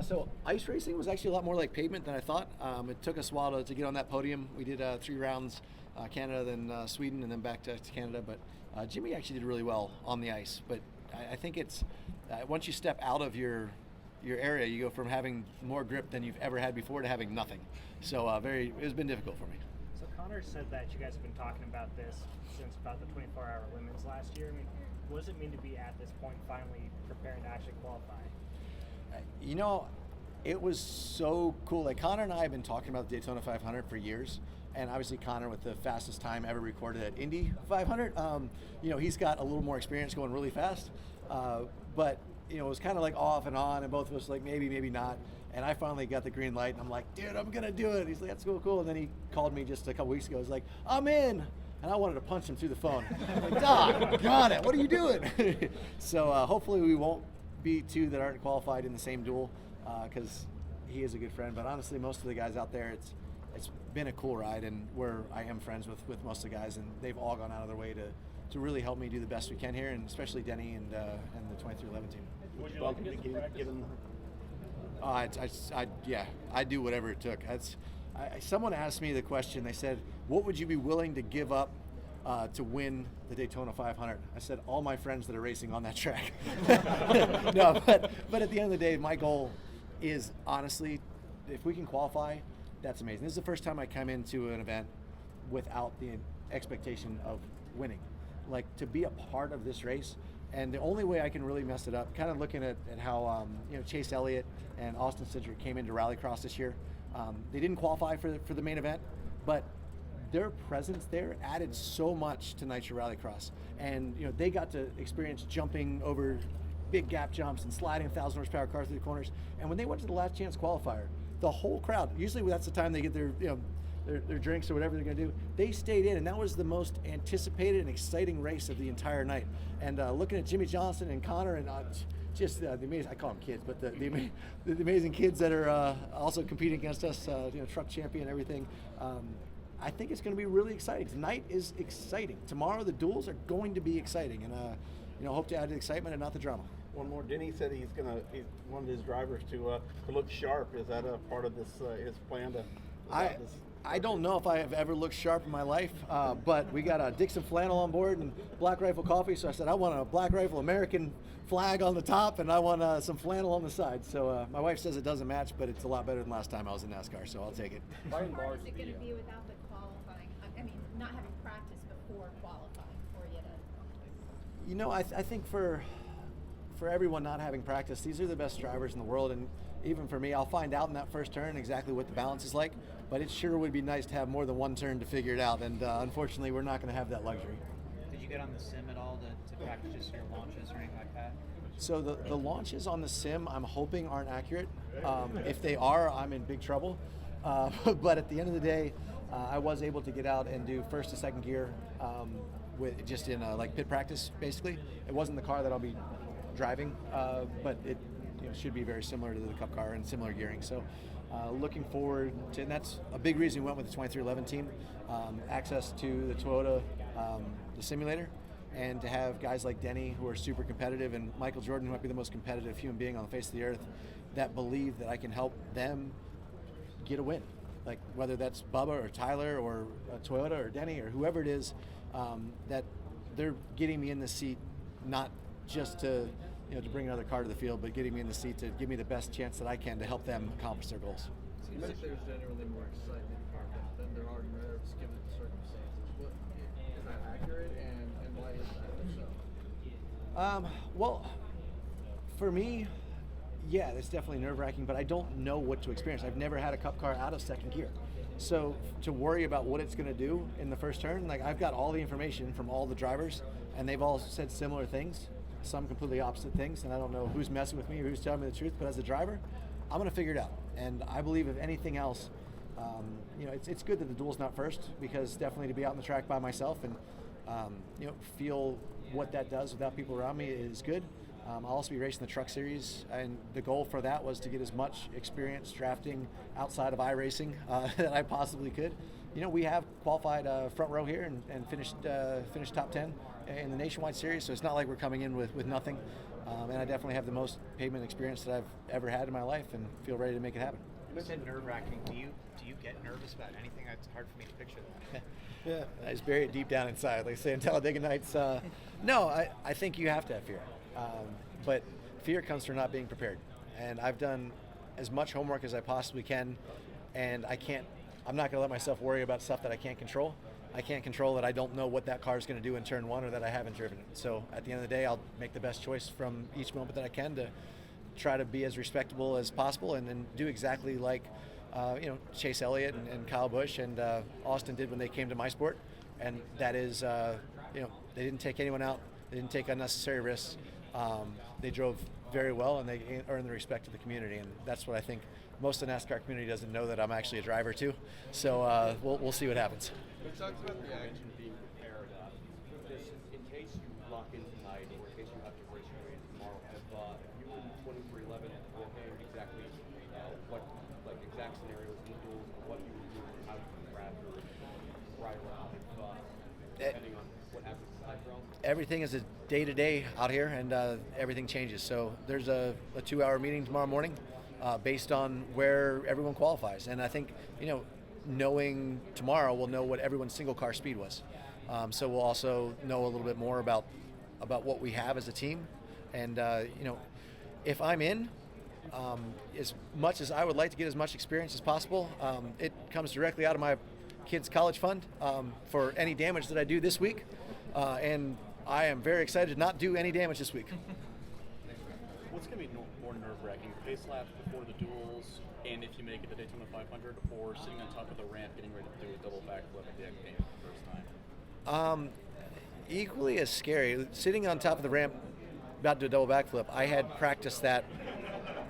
So ice racing was actually a lot more like pavement than I thought. It took us a while to get on that podium. We did 3 rounds, Canada, then Sweden, and then back to Canada. But Jimmy actually did really well on the ice. But I think it's once you step out of your area, you go from having more grip than you've ever had before to having nothing. So it's been difficult for me. So Connor said that you guys have been talking about this since about the 24-hour limits last year. I mean, what does it mean to be at this point, finally preparing to actually qualify? You know, it was so cool. Like Connor and I have been talking about the Daytona 500 for years, and obviously Connor with the fastest time ever recorded at Indy 500. He's got a little more experience going really fast, but it was kind of like off and on, and both of us like maybe, maybe not. And I finally got the green light, and I'm like, dude, I'm gonna do it. He's like, that's cool. And then he called me just a couple weeks ago. He's like, I'm in. And I wanted to punch him through the phone. I'm like, Doc, got it. What are you doing? So hopefully we won't be 2 that aren't qualified in the same duel, because he is a good friend. But honestly, most of the guys out there, it's been a cool ride, and I am friends with most of the guys, and they've all gone out of their way to really help me do the best we can here, and especially Denny and the 2311 team. Would you like to get him? I do whatever it took. Someone asked me the question. They said, "What would you be willing to give up to win the Daytona 500?" I said, "All my friends that are racing on that track." No, but at the end of the day, my goal is honestly, if we can qualify, that's amazing. This is the first time I come into an event without the expectation of winning. Like, to be a part of this race, and the only way I can really mess it up, kind of looking at how Chase Elliott and Austin Cindric came into Rallycross this year. They didn't qualify for the main event, but their presence there added so much to Nitro Rallycross, and they got to experience jumping over big gap jumps and sliding 1,000 horsepower cars through the corners. And when they went to the last chance qualifier, the whole crowd, usually that's the time they get their drinks or whatever they're going to do, they stayed in, and that was the most anticipated and exciting race of the entire night. And looking at Jimmy Johnson and Connor and just the amazing, I call them kids, but the amazing kids that are also competing against us, truck champion and everything. I think it's going to be really exciting. Tonight is exciting. Tomorrow the duels are going to be exciting, and hope to add the excitement and not the drama. One more. Denny said he wanted his drivers to look sharp. Is that a part of this his plan to? I don't know if I have ever looked sharp in my life, but we got a Dixon flannel on board and Black Rifle coffee. So I said I want a Black Rifle American flag on the top, and I want some flannel on the side. So my wife says it doesn't match, but it's a lot better than last time I was in NASCAR. So I'll take it. How hard is it going to be without the qualifying? I mean, not having practice before qualifying for you to. I think for everyone not having practice, these are the best drivers in the world, and even for me, I'll find out in that first turn exactly what the balance is like, but it sure would be nice to have more than one turn to figure it out, and unfortunately we're not going to have that luxury. Did you get on the sim at all to practice just your launches or anything like that? So the launches on the sim, I'm hoping aren't accurate. If they are, I'm in big trouble. But at the end of the day, I was able to get out and do first to second gear with just in like pit practice, basically. It wasn't the car that I'll be driving, but it should be very similar to the Cup car and similar gearing. So looking forward to, and that's a big reason we went with the 2311 team, access to the Toyota, the simulator, and to have guys like Denny who are super competitive, and Michael Jordan, who might be the most competitive human being on the face of the earth, that believe that I can help them get a win. Like whether that's Bubba or Tyler or Toyota or Denny or whoever it is, that they're getting me in the seat, not just to bring another car to the field, but getting me in the seat to give me the best chance that I can to help them accomplish their goals. Seems like there's generally more excitement than there are nerves given the circumstances. Is that accurate, and why is that so? Well, for me, yeah, it's definitely nerve-wracking, but I don't know what to experience. I've never had a Cup car out of second gear. So to worry about what it's going to do in the first turn, like I've got all the information from all the drivers, and they've all said similar things, some completely opposite things, and I don't know who's messing with me or who's telling me the truth, but as a driver, I'm going to figure it out. And I believe if anything else, it's good that the duel's not first, because definitely to be out on the track by myself and feel what that does without people around me is good. I'll also be racing the Truck Series, and the goal for that was to get as much experience drafting outside of iRacing that I possibly could. We have qualified front row here and finished top 10 in the Nationwide Series, so it's not like we're coming in with nothing. And I definitely have the most pavement experience that I've ever had in my life, and feel ready to make it happen. You said nerve-wracking. Do you get nervous about anything? It's hard for me to picture that. Yeah, I just bury it deep down inside. Like I say in Talladega Nights, no, I think you have to have fear. But fear comes from not being prepared. And I've done as much homework as I possibly can, and I'm not going to let myself worry about stuff that I can't control. I can't control that I don't know what that car is going to do in turn one, or that I haven't driven it. So at the end of the day, I'll make the best choice from each moment that I can to try to be as respectable as possible, and then do exactly like Chase Elliott and Kyle Busch and Austin did when they came to my sport. And that is, they didn't take anyone out. They didn't take unnecessary risks. They drove very well, and they earned the respect of the community. And that's what I think most of the NASCAR community doesn't know, that I'm actually a driver too. So we'll see what happens. We talked about the action being prepared. Just in case you lock in tonight, or in case you have to race your way tomorrow, have you in 2311 beforehand exactly what exact scenarios you do, what you would do, and how you would grab or ride around depending on what happens inside your own? Everything is a day-to-day out here, and everything changes. So there's a 2-hour meeting tomorrow morning based on where everyone qualifies. And I think, knowing tomorrow, we'll know what everyone's single car speed was. So we'll also know a little bit more about what we have as a team. And, if I'm in, as much as I would like to get as much experience as possible, it comes directly out of my kids' college fund for any damage that I do this week. And I am very excited to not do any damage this week. What's going to be more nerve-wracking, pace laps before the duels, and if you make it to Daytona 500, or sitting on top of the ramp getting ready to do a double backflip at the end game for the first time? Equally as scary. Sitting on top of the ramp about to do a double backflip, I had practiced that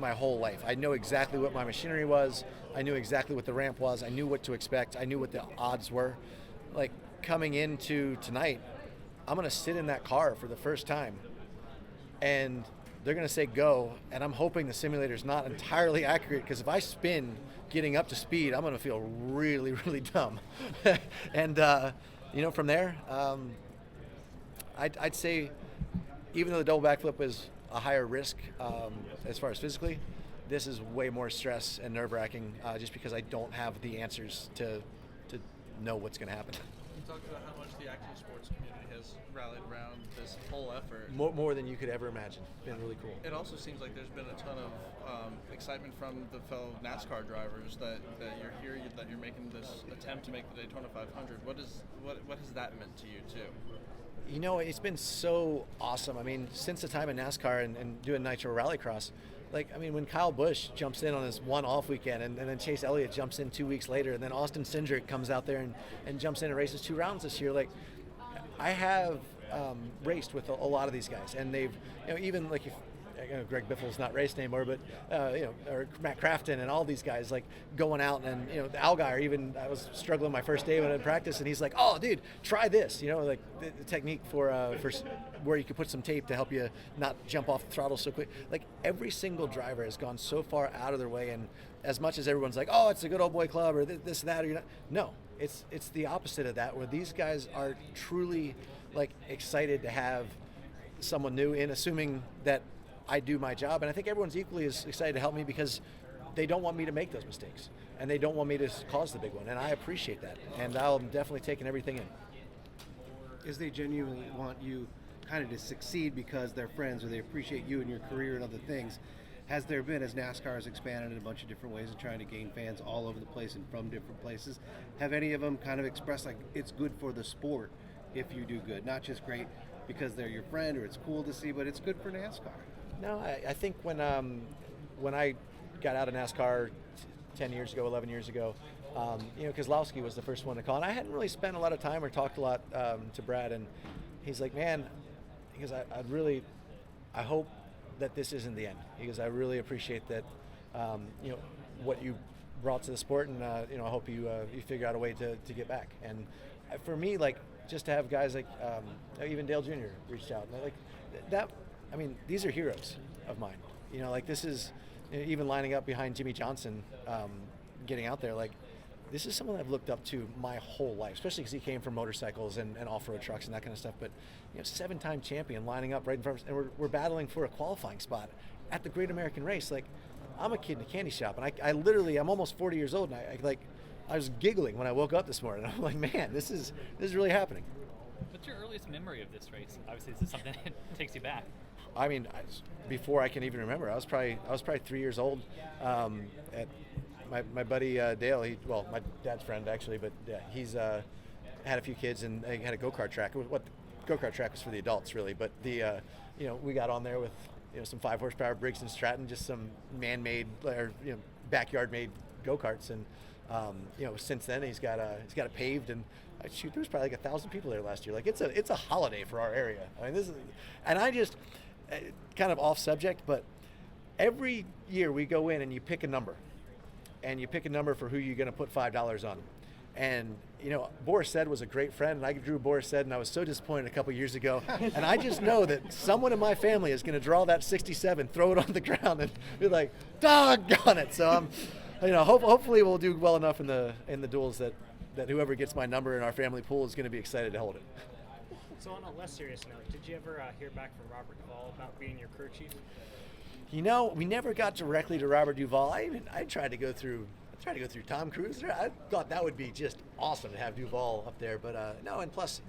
my whole life. I know exactly what my machinery was. I knew exactly what the ramp was. I knew what to expect. I knew what the odds were. Like, coming into tonight, I'm going to sit in that car for the first time, and they're going to say go, and I'm hoping the simulator's not entirely accurate, because if I spin getting up to speed, I'm going to feel really, really dumb. And, from there, I'd say even though the double backflip is a higher risk as far as physically, this is way more stress and nerve-wracking just because I don't have the answers to know what's going to happen. You talked about how much the action sports community has rallied around this whole effort. More than you could ever imagine. Been really cool. It also seems like there's been a ton of excitement from the fellow NASCAR drivers that you're here, that you're making this attempt to make the Daytona 500. What has that meant to you too? It's been so awesome. I mean, since the time in NASCAR and doing Nitro Rallycross, when Kyle Busch jumps in on his one off weekend, and then Chase Elliott jumps in 2 weeks later, and then Austin Cindric comes out there and jumps in and races 2 rounds this year, I have raced with a lot of these guys, and they've, even Greg Biffle's not raced anymore, but or Matt Crafton and all these guys going out, and Algeier, even I was struggling my first day when I practice, and he's like, "Oh, dude, try this," the technique for where you could put some tape to help you not jump off the throttle so quick. Every single driver has gone so far out of their way, and as much as everyone's like, "Oh, it's a good old boy club," or this and that, or you're not, no, it's the opposite of that, where these guys are truly excited to have someone new in, assuming that I do my job. And I think everyone's equally as excited to help me, because they don't want me to make those mistakes, and they don't want me to cause the big one, and I appreciate that, and I'm definitely taking everything in. Is they genuinely want you kind of to succeed because they're friends, or they appreciate you and your career and other things? Has there been, as NASCAR has expanded in a bunch of different ways and trying to gain fans all over the place and from different places, have any of them kind of expressed it's good for the sport if you do good, not just great because they're your friend or it's cool to see, but it's good for NASCAR? No, I think when I got out of NASCAR 10 years ago, 11 years ago, Kozlowski was the first one to call, and I hadn't really spent a lot of time or talked a lot to Brad, and he's like, "Man," because I hope that this isn't the end, because I really appreciate that, what you brought to the sport, and I hope you figure out a way to get back. And for me, just to have guys even Dale Jr. reached out, and that. I mean, these are heroes of mine. This is even lining up behind Jimmy Johnson, getting out there. this is someone I've looked up to my whole life, especially because he came from motorcycles and off-road trucks and that kind of stuff. But 7-time champion lining up right in front of us, and we're battling for a qualifying spot at the Great American Race. Like, I'm a kid in a candy shop, and I'm almost 40 years old, and I was giggling when I woke up this morning. I'm like, man, this is really happening. What's your earliest memory of this race? Obviously, this is something that takes you back. I mean, before I can even remember, I was probably 3 years old. At my buddy Dale, my dad's friend actually, but he's had a few kids and he had a go-kart track. What the go-kart track was for the adults really, but we got on there with some 5 horsepower Briggs and Stratton, just some man-made or backyard-made go-karts, and since then he's got it paved, and there was probably like 1,000 people there last year. Like, it's a holiday for our area. I mean, and I just kind of off subject, but every year we go in and you pick a number, and you pick a number for who you're going to put $5 on. And Boris Said was a great friend, and I drew Boris Said, and I was so disappointed a couple years ago. And I just know that someone in my family is going to draw that 67, throw it on the ground, and be like, doggone it. So hopefully we'll do well enough in the duels that whoever gets my number in our family pool is going to be excited to hold it. So on a less serious note, did you ever hear back from Robert Duvall about being your crew chief? We never got directly to Robert Duvall. I tried to go through Tom Cruise. I thought that would be just awesome to have Duvall up there, but no. And plus,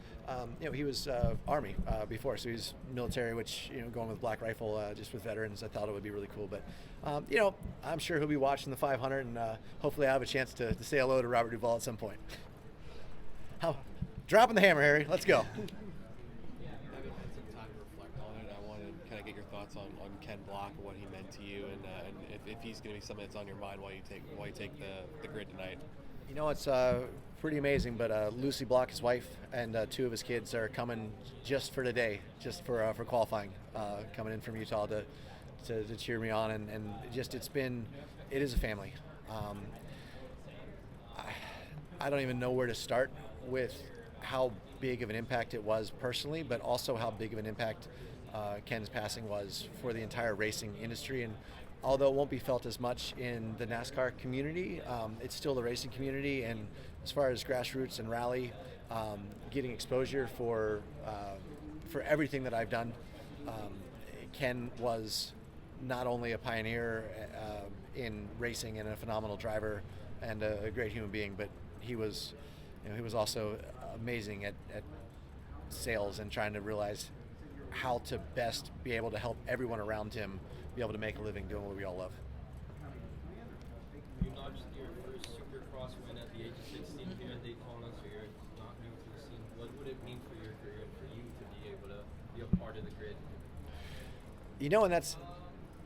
he was Army before, so he's military. Which going with Black Rifle, just with veterans, I thought it would be really cool. But I'm sure he'll be watching the 500, and hopefully I have a chance to say hello to Robert Duvall at some point. Dropping the hammer, Harry. Let's go. Having had some time to reflect on it, I wanted to kind of get your thoughts on Ken Block and what he meant to you, and if he's going to be something that's on your mind while you take the grid tonight. It's pretty amazing, but Lucy Block, his wife, and 2 of his kids are coming just for today, just for qualifying, coming in from Utah to cheer me on, and just it is a family. I don't even know where to start with how big of an impact it was personally, but also how big of an impact Ken's passing was for the entire racing industry. And although it won't be felt as much in the NASCAR community, it's still the racing community. And as far as grassroots and rally, getting exposure for everything that I've done, Ken was not only a pioneer in racing and a phenomenal driver and a great human being, but he was also amazing at sales and trying to realize how to best be able to help everyone around him be able to make a living doing what we all love. You notched your first Supercross win at the age of 16 here at Daytona, so you're not new to the scene. What would it mean for your career for you to be able to be a part of the grid? And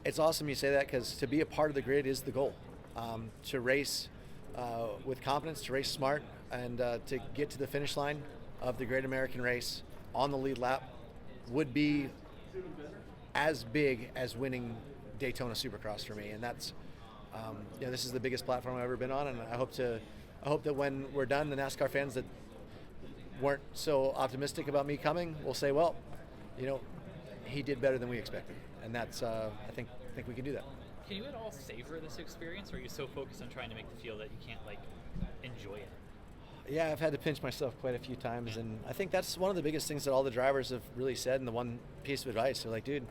it's awesome you say that, because to be a part of the grid is the goal. To race with confidence, to race smart, and to get to the finish line of the Great American Race on the lead lap would be as big as winning Daytona Supercross for me. And that's this is the biggest platform I've ever been on, and I hope that when we're done, the NASCAR fans that weren't so optimistic about me coming will say, well, he did better than we expected. And that's I think we can do that. Can you at all savor this experience, or are you so focused on trying to make the field that you can't enjoy it? Yeah, I've had to pinch myself quite a few times, and I think that's one of the biggest things that all the drivers have really said. And the one piece of advice, they're like, dude,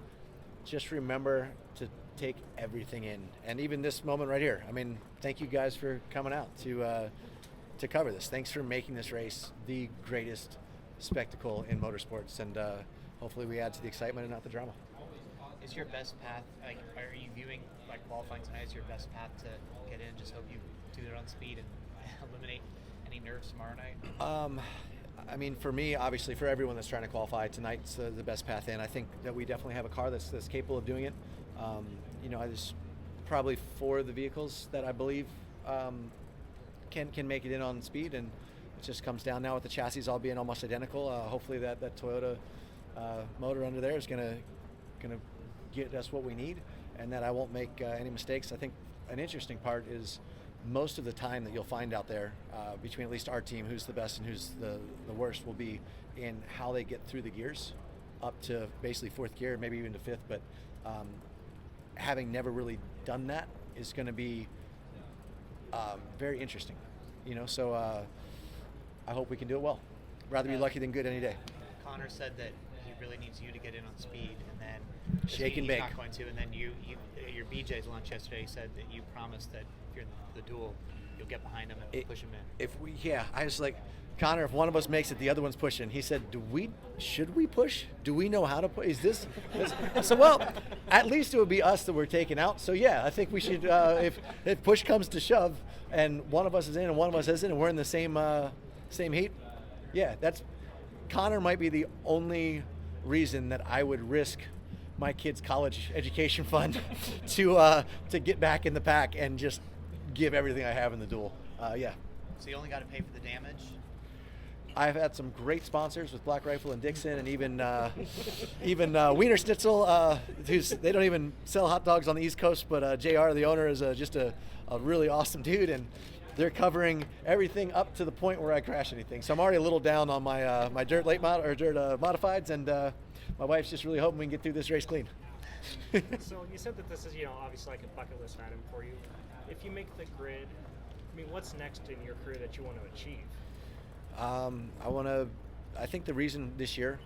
just remember to take everything in. And even this moment right here, I mean, thank you guys for coming out to cover this. Thanks for making this race the greatest spectacle in motorsports, and hopefully we add to the excitement and not the drama. Is your best path, are you viewing qualifying tonight as your best path to get in? Just hope you do it on speed and eliminate any nerves tomorrow night? I mean, for me, obviously, for everyone that's trying to qualify, tonight's the best path in. I think that we definitely have a car that's capable of doing it. There's probably 4 of the vehicles that I believe can make it in on speed, and it just comes down now with the chassis all being almost identical. Hopefully that Toyota motor under there is gonna get us what we need, and that I won't make any mistakes. I think an interesting part is most of the time that you'll find out there between at least our team, who's the best and who's the worst, will be in how they get through the gears up to basically 4th gear, maybe even to 5th. But having never really done that is going to be very interesting. So I hope we can do it well. Rather be lucky than good any day. Connor said that he really needs you to get in on speed, and then Shake and he's bake. not going to. And then you your BJ's lunch yesterday said that you promised that if you're in the duel, you'll get behind him and push him in. I was like, Connor, if one of us makes it, the other one's pushing. He said, should we push? Do we know how to push? Is this? I said, well, at least it would be us that we're taking out. So yeah, I think we should, if push comes to shove and one of us is in and one of us isn't and we're in the same heat, yeah, Connor might be the only reason that I would risk my kid's college education fund to get back in the pack and just give everything I have in the duel. Yeah. So you only got to pay for the damage? I've had some great sponsors with Black Rifle and Dixon, and even Wiener Schnitzel, they don't even sell hot dogs on the East Coast, but JR, the owner, is just a really awesome dude, and they're covering everything up to the point where I crash anything. So I'm already a little down on my my dirt modifieds, and my wife's just really hoping we can get through this race clean. So you said that this is, obviously like a bucket list item for you. If you make the grid, I mean, what's next in your career that you want to achieve? I think the reason this year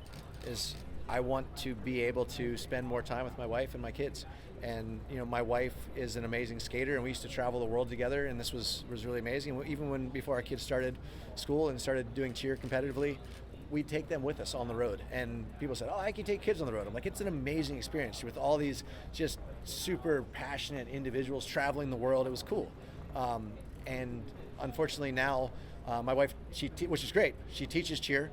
is I want to be able to spend more time with my wife and my kids. And, my wife is an amazing skater, and we used to travel the world together, and this was really amazing. Even before our kids started school and started doing cheer competitively, we'd take them with us on the road. And people said, I can take kids on the road. I'm like, it's an amazing experience with all these just super passionate individuals traveling the world. It was cool. And unfortunately now, my wife, which is great, she teaches cheer.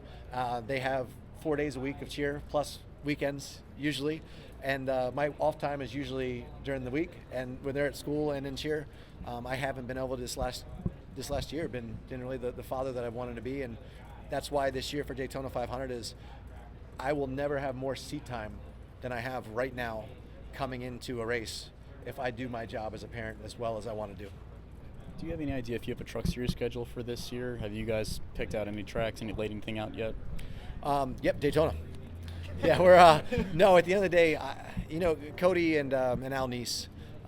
They have 4 days a week of cheer plus weekends usually, and my off time is usually during the week. And when they're at school and in cheer, I haven't been able to this last year been really the father that I wanted to be, and that's why this year for Daytona 500 is I will never have more seat time than I have right now coming into a race if I do my job as a parent as well as I want to do. Do you have any idea if you have a truck series schedule for this year? Have you guys picked out any tracks, laid anything out yet? Yep, Daytona. Yeah, we're no. At the end of the day, Cody and Al Neese,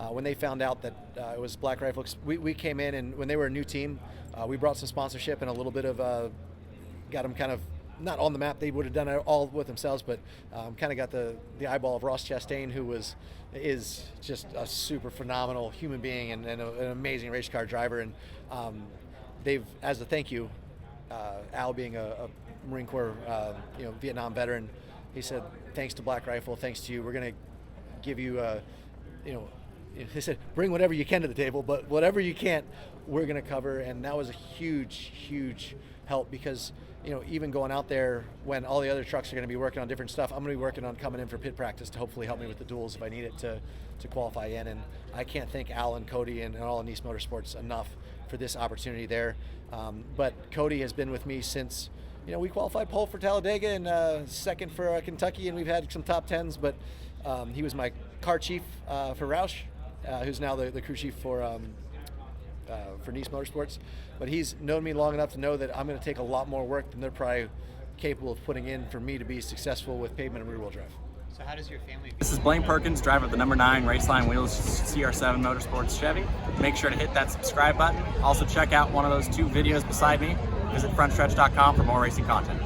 when they found out that it was Black Rifle, we came in, and when they were a new team, we brought some sponsorship and a little bit of got them kind of not on the map. They would have done it all with themselves, but kind of got the eyeball of Ross Chastain, who is just a super phenomenal human being and an amazing race car driver. And they've, as a thank you, Al being a Marine Corps, Vietnam veteran, he said, thanks to Black Rifle, thanks to you, we're going to give you, he said, bring whatever you can to the table, but whatever you can't, we're going to cover. And that was a huge, huge help because, even going out there when all the other trucks are going to be working on different stuff, I'm going to be working on coming in for pit practice to hopefully help me with the duels if I need it to qualify in. And I can't thank Al and Cody and all of Nice Motorsports enough for this opportunity there. But Cody has been with me since, we qualified pole for Talladega and second for Kentucky, and we've had some top tens, but he was my car chief for Roush, who's now the crew chief for Nice Motorsports. But he's known me long enough to know that I'm going to take a lot more work than they're probably capable of putting in for me to be successful with pavement and rear-wheel drive. So how does your family... This is Blaine Perkins, driver of the number 9 Raceline Wheels CR7 Motorsports Chevy. Make sure to hit that subscribe button. Also check out one of those 2 videos beside me. Visit frontstretch.com for more racing content.